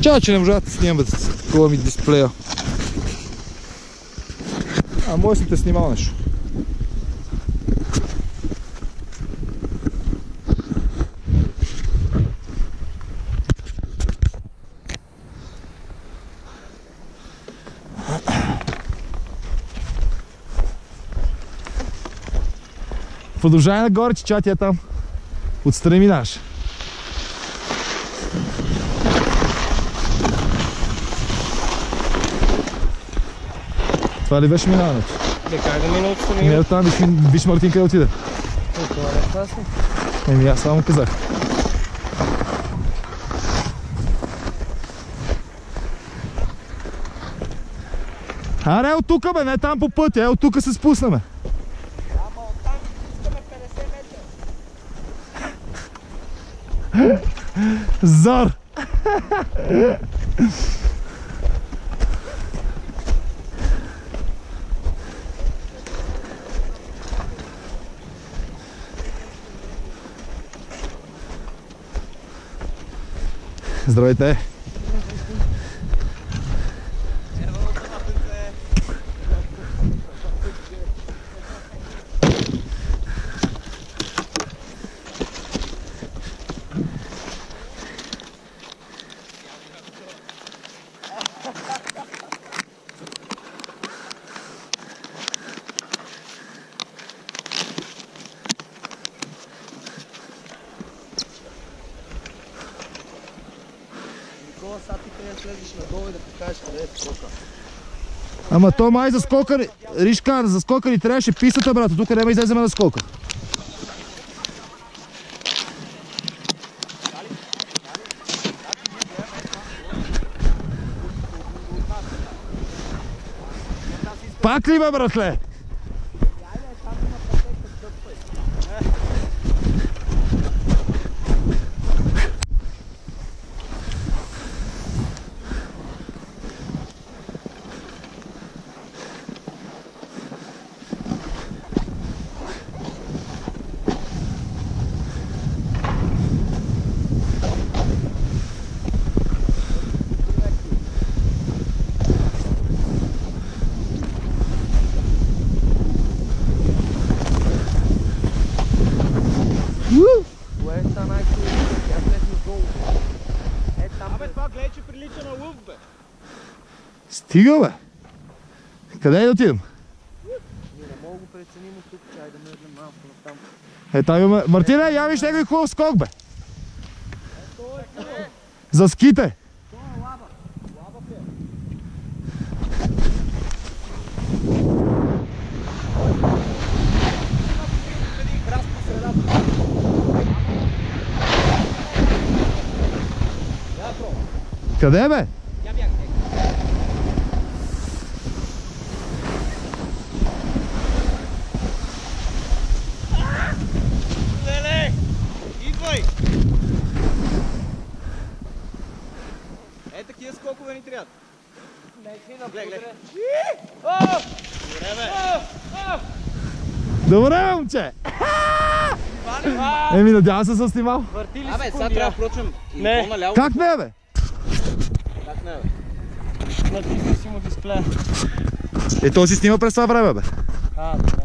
Чао, че не можа да снимам с такова ми дисплея. Може съм те снимал нещо. Продължавай нагоре, че чатия там. Отстрани минаш. Това ли беше минаването? Как да мина отстрани? Не, оттам виж Мартин къде отиде. Това е опасно. Еми аз само казах. Аре, от тука бе, не там по пътя, от тука се спуснаме. Ама оттам искаме 50 метра. Зор! Здравейте! Сега ти трябва да слезеш надолу и да покажеш къде е скока. Ама то май за скока, Ришкан, за скока ни трябваше пистата, брато, тук няма излеземе на скока. Пак ли бе, братле? Кое е та най-хубаво? Тя влезни долу. Е там. Абе, това гледай, че прилича на лъв, бе. Стига, бе! Къде е да отидем? Ние не мога го преценим от тук, чай да мръднем малко натам. Е, там имаме... Мартине, я виж него и хубав скок, бе! За ските! Това е лаба. Лаба пе. Един храст по средата. Я пробва. Къде, бе? Я бях. Леле! Идвай! Е, такива скокове ни трябват. Гледай, гледай. Добре, бе! Добре, момче! Еми, надявам се съм снимал. Върти ли секунди? Абе, сега трябва да прочим. Не. Наляво. Как не, бе? Как не, бе? Натисни си му дисплея. Е, той си снима през това време, бе. Добре.